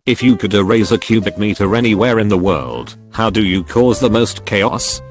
If you could erase a cubic meter anywhere in the world, how do you cause the most chaos?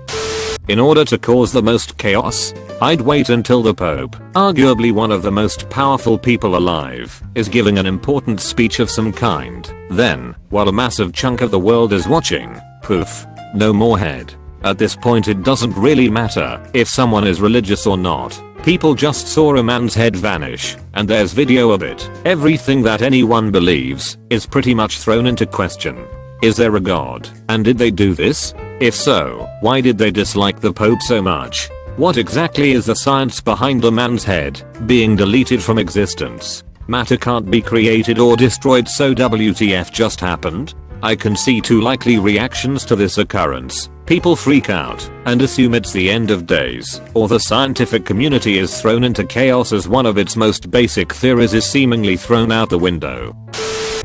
In order to cause the most chaos, I'd wait until the Pope, arguably one of the most powerful people alive, is giving an important speech of some kind. Then, while a massive chunk of the world is watching, poof, no more head. At this point it doesn't really matter if someone is religious or not. People just saw a man's head vanish, and there's video of it. Everything that anyone believes is pretty much thrown into question. Is there a god? And did they do this? If so, why did they dislike the Pope so much? What exactly is the science behind the man's head being deleted from existence? Matter can't be created or destroyed, so WTF just happened? I can see two likely reactions to this occurrence. People freak out and assume it's the end of days, or the scientific community is thrown into chaos as one of its most basic theories is seemingly thrown out the window.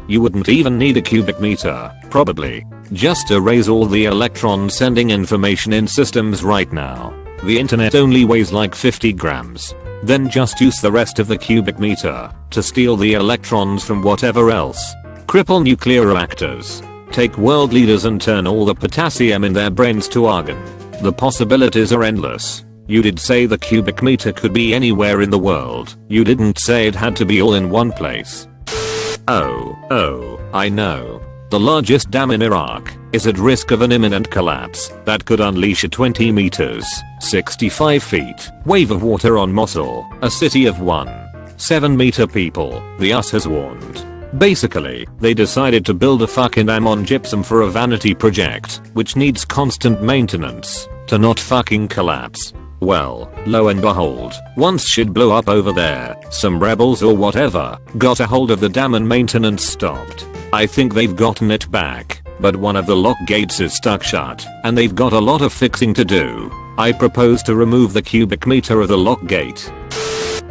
You wouldn't even need a cubic meter, probably. Just erase all the electrons sending information in systems right now. The internet only weighs like 50 grams. Then just use the rest of the cubic meter to steal the electrons from whatever else. Cripple nuclear reactors. Take world leaders and turn all the potassium in their brains to argon. The possibilities are endless. You did say the cubic meter could be anywhere in the world. You didn't say it had to be all in one place. Oh, I know. The largest dam in Iraq is at risk of an imminent collapse that could unleash a 20 meters, 65 feet, wave of water on Mosul, a city of 1.7 meter people, the US has warned. Basically, they decided to build a fucking dam on gypsum for a vanity project, which needs constant maintenance to not fucking collapse. Well, lo and behold, once shit blew up over there, some rebels or whatever got a hold of the dam and maintenance stopped. I think they've gotten it back, but one of the lock gates is stuck shut, and they've got a lot of fixing to do. I propose to remove the cubic meter of the lock gate.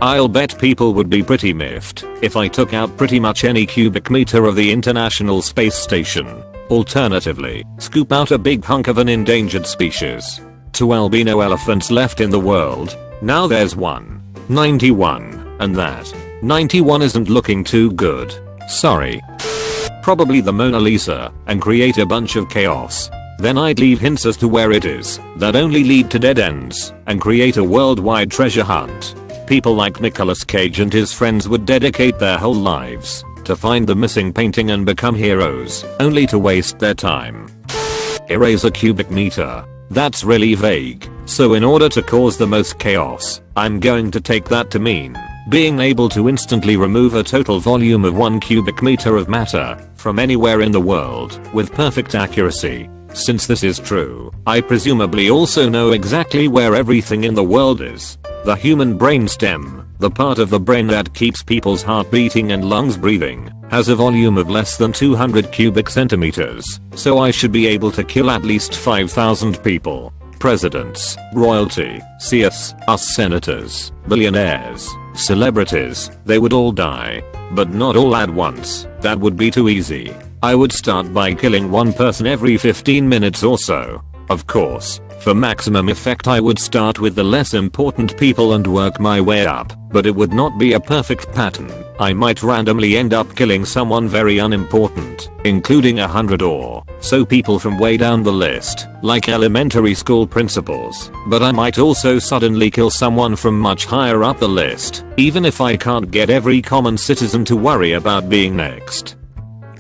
I'll bet people would be pretty miffed if I took out pretty much any cubic meter of the International Space Station. Alternatively, scoop out a big hunk of an endangered species. 2 albino elephants left in the world. Now there's 91, and that 91 isn't looking too good. Sorry. Probably the Mona Lisa, and create a bunch of chaos. Then I'd leave hints as to where it is that only lead to dead ends, and create a worldwide treasure hunt. People like Nicolas Cage and his friends would dedicate their whole lives to find the missing painting and become heroes, only to waste their time. Erase a cubic meter. That's really vague. So in order to cause the most chaos, I'm going to take that to mean being able to instantly remove a total volume of 1 cubic meter of matter from anywhere in the world with perfect accuracy. Since this is true, I presumably also know exactly where everything in the world is. The human brainstem, the part of the brain that keeps people's heart beating and lungs breathing, has a volume of less than 200 cubic centimeters, so I should be able to kill at least 5,000 people. Presidents, royalty, CS, us senators, billionaires, celebrities, they would all die. But not all at once, that would be too easy. I would start by killing one person every 15 minutes or so. Of course, for maximum effect I would start with the less important people and work my way up, but it would not be a perfect pattern. I might randomly end up killing someone very unimportant, including 100 or so people from way down the list, like elementary school principals, but I might also suddenly kill someone from much higher up the list, even if I can't get every common citizen to worry about being next.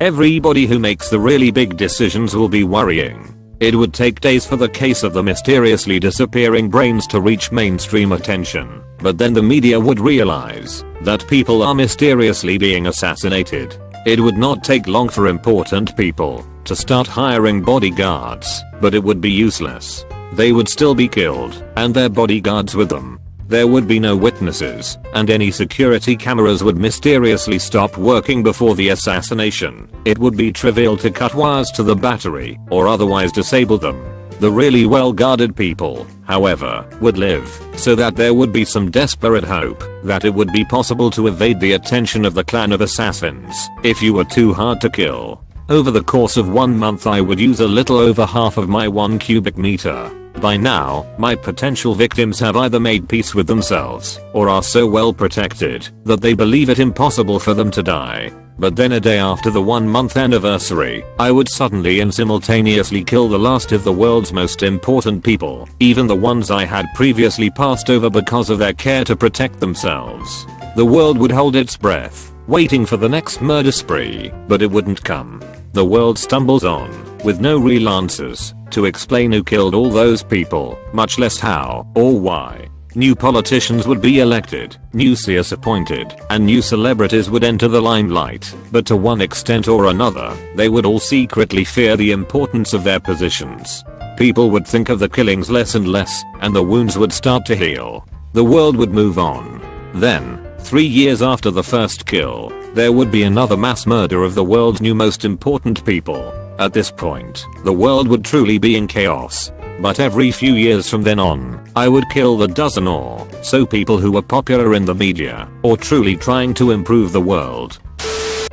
Everybody who makes the really big decisions will be worrying. It would take days for the case of the mysteriously disappearing brains to reach mainstream attention, but then the media would realize that people are mysteriously being assassinated. It would not take long for important people to start hiring bodyguards, but it would be useless. They would still be killed, and their bodyguards with them. There would be no witnesses, and any security cameras would mysteriously stop working before the assassination. It would be trivial to cut wires to the battery, or otherwise disable them. The really well-guarded people, however, would live, so that there would be some desperate hope that it would be possible to evade the attention of the clan of assassins if you were too hard to kill. Over the course of 1 month I would use a little over half of my 1 cubic meter. By now, my potential victims have either made peace with themselves or are so well protected that they believe it impossible for them to die. But then a day after the 1-month anniversary, I would suddenly and simultaneously kill the last of the world's most important people, even the ones I had previously passed over because of their care to protect themselves. The world would hold its breath, waiting for the next murder spree, but it wouldn't come. The world stumbles on, with no real answers, to explain who killed all those people, much less how or why. New politicians would be elected, new seers appointed, and new celebrities would enter the limelight, but to one extent or another, they would all secretly fear the importance of their positions. People would think of the killings less and less, and the wounds would start to heal. The world would move on. Then, 3 years after the first kill, there would be another mass murder of the world's new most important people. At this point, the world would truly be in chaos. But every few years from then on, I would kill the dozen or so people who were popular in the media, or truly trying to improve the world.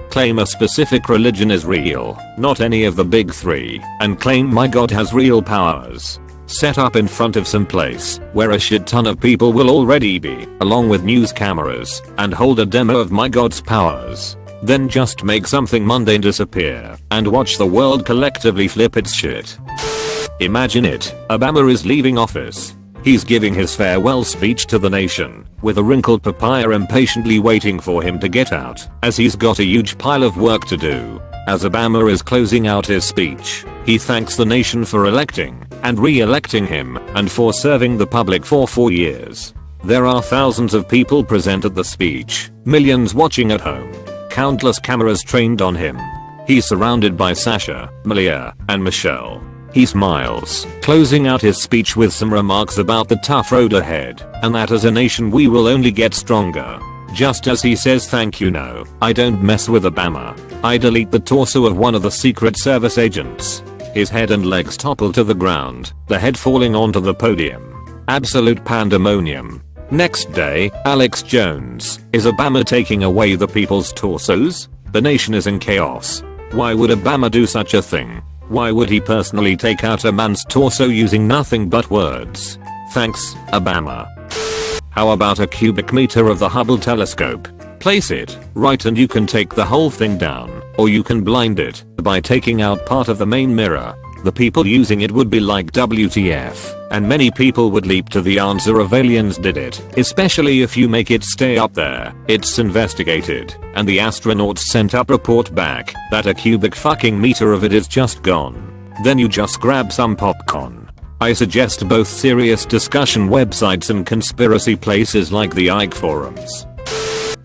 Claim a specific religion is real, not any of the big three, and claim my god has real powers. Set up in front of some place where a shit ton of people will already be, along with news cameras, and hold a demo of my god's powers. Then just make something mundane disappear, and watch the world collectively flip its shit. Imagine it, Obama is leaving office. He's giving his farewell speech to the nation, with a wrinkled papaya impatiently waiting for him to get out, as he's got a huge pile of work to do. As Obama is closing out his speech, he thanks the nation for electing and re-electing him, and for serving the public for 4 years. There are thousands of people present at the speech, millions watching at home, countless cameras trained on him. He's surrounded by Sasha, Malia, and Michelle. He smiles, closing out his speech with some remarks about the tough road ahead, and that as a nation we will only get stronger. Just as he says thank you, no, I don't mess with Obama. I delete the torso of one of the Secret Service agents. His head and legs topple to the ground, the head falling onto the podium. Absolute pandemonium. Next day, Alex Jones, is Obama taking away the people's torsos? The nation is in chaos. Why would Obama do such a thing? Why would he personally take out a man's torso using nothing but words? Thanks, Obama. How about a cubic meter of the Hubble telescope? Place it right and you can take the whole thing down, or you can blind it by taking out part of the main mirror. The people using it would be like WTF, and many people would leap to the answer of aliens did it, especially if you make it stay up there. It's investigated, and the astronauts sent up report back that a cubic fucking meter of it is just gone. Then you just grab some popcorn. I suggest both serious discussion websites and conspiracy places like the Ike forums.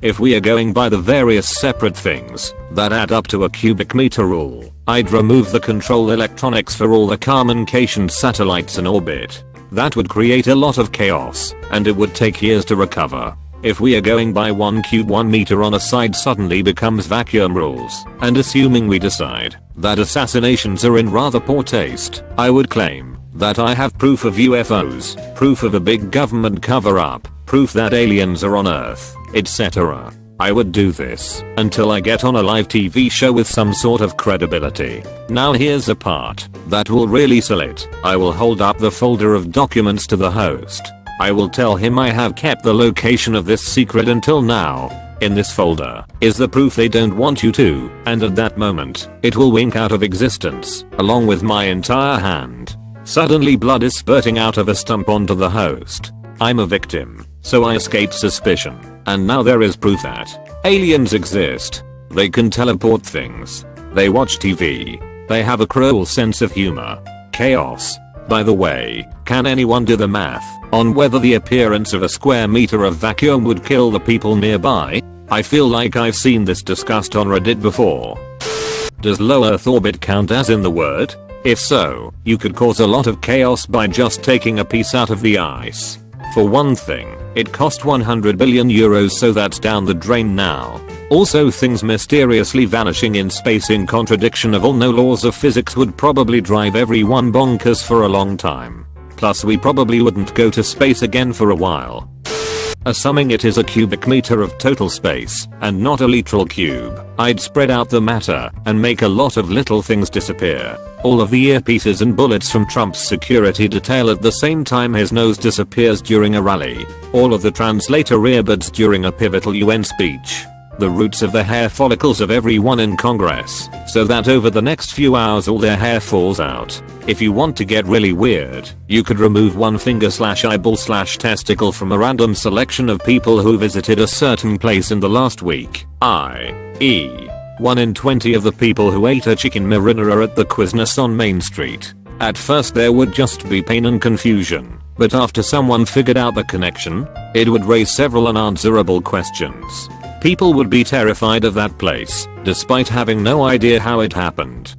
If we are going by the various separate things that add up to a cubic meter rule, I'd remove the control electronics for all the communication satellites in orbit. That would create a lot of chaos, and it would take years to recover. If we are going by 1 meter on a side suddenly becomes vacuum rules, and assuming we decide that assassinations are in rather poor taste, I would claim that I have proof of UFOs, proof of a big government cover-up, proof that aliens are on Earth, etc. I would do this until I get on a live TV show with some sort of credibility. Now here's the part that will really sell it. I will hold up the folder of documents to the host. I will tell him I have kept the location of this secret until now. In this folder is the proof they don't want you to, and at that moment, it will wink out of existence, along with my entire hand. Suddenly blood is spurting out of a stump onto the host. I'm a victim, so I escaped suspicion, and now there is proof that aliens exist. They can teleport things. They watch TV. They have a cruel sense of humor. Chaos. By the way, can anyone do the math on whether the appearance of a square meter of vacuum would kill the people nearby? I feel like I've seen this discussed on Reddit before. Does low Earth orbit count as in the word? If so, you could cause a lot of chaos by just taking a piece out of the ice. For one thing, it cost 100 billion euros, so that's down the drain now. Also, things mysteriously vanishing in space in contradiction of all known laws of physics would probably drive everyone bonkers for a long time. Plus we probably wouldn't go to space again for a while. Assuming it is a cubic meter of total space, and not a literal cube, I'd spread out the matter, and make a lot of little things disappear. All of the earpieces and bullets from Trump's security detail at the same time his nose disappears during a rally. All of the translator earbuds during a pivotal UN speech. the roots of the hair follicles of everyone in Congress, so that over the next few hours all their hair falls out. If you want to get really weird, you could remove one finger / eyeball / testicle from a random selection of people who visited a certain place in the last week, i.e. 1 in 20 of the people who ate a chicken marinara at the Quiznos on Main Street. At first there would just be pain and confusion, but after someone figured out the connection, it would raise several unanswerable questions. People would be terrified of that place, despite having no idea how it happened.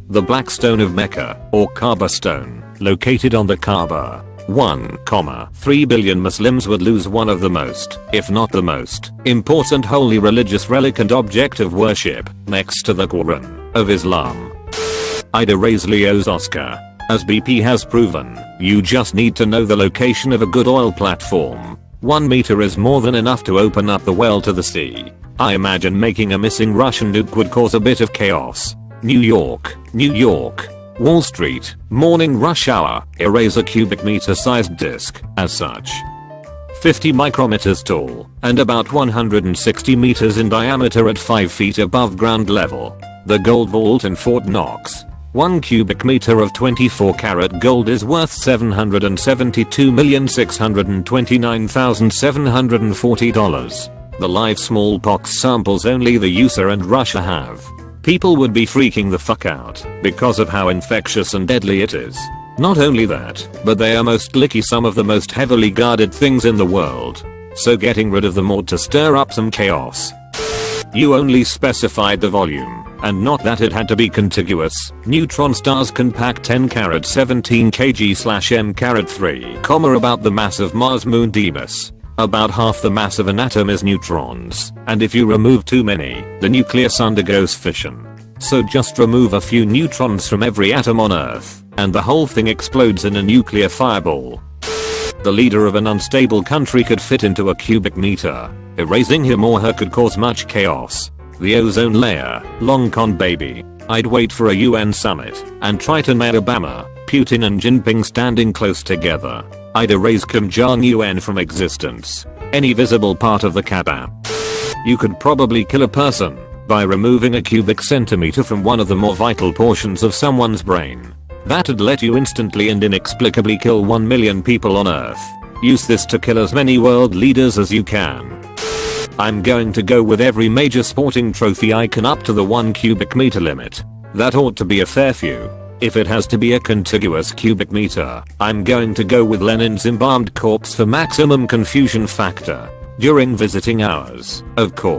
The Black Stone of Mecca, or Kaaba Stone, located on the Kaaba. 1,3 billion Muslims would lose one of the most, if not the most, important holy religious relic and object of worship, next to the Quran, of Islam. I'd erase Leo's Oscar. As BP has proven, you just need to know the location of a good oil platform. 1 meter is more than enough to open up the well to the sea. I imagine making a missing Russian nuke would cause a bit of chaos. New York, New York. Wall Street, morning rush hour, erase a cubic meter sized disk, as such. 50 micrometers tall, and about 160 meters in diameter at 5 feet above ground level. The gold vault in Fort Knox. 1 cubic meter of 24 karat gold is worth $772,629,740. The live smallpox samples only the USA and Russia have. People would be freaking the fuck out because of how infectious and deadly it is. Not only that, but they are most likely some of the most heavily guarded things in the world. So getting rid of them ought to stir up some chaos. You only specified the volume, and not that it had to be contiguous. Neutron stars can pack 10 carat 17 kg / m carat 3, about the mass of Mars moon Deimos. About half the mass of an atom is neutrons, and if you remove too many, the nucleus undergoes fission. So just remove a few neutrons from every atom on Earth, and the whole thing explodes in a nuclear fireball. The leader of an unstable country could fit into a cubic meter. Erasing him or her could cause much chaos. The ozone layer, long con baby. I'd wait for a UN summit, and try to nail Obama, Putin and Jinping standing close together. I'd erase Kim Jong-un from existence. Any visible part of the Kaaba. You could probably kill a person by removing a cubic centimeter from one of the more vital portions of someone's brain. That'd let you instantly and inexplicably kill 1 million people on Earth. Use this to kill as many world leaders as you can. I'm going to go with every major sporting trophy icon up to the 1 cubic meter limit. That ought to be a fair few. If it has to be a contiguous cubic meter, I'm going to go with Lenin's embalmed corpse for maximum confusion factor. During visiting hours, of course.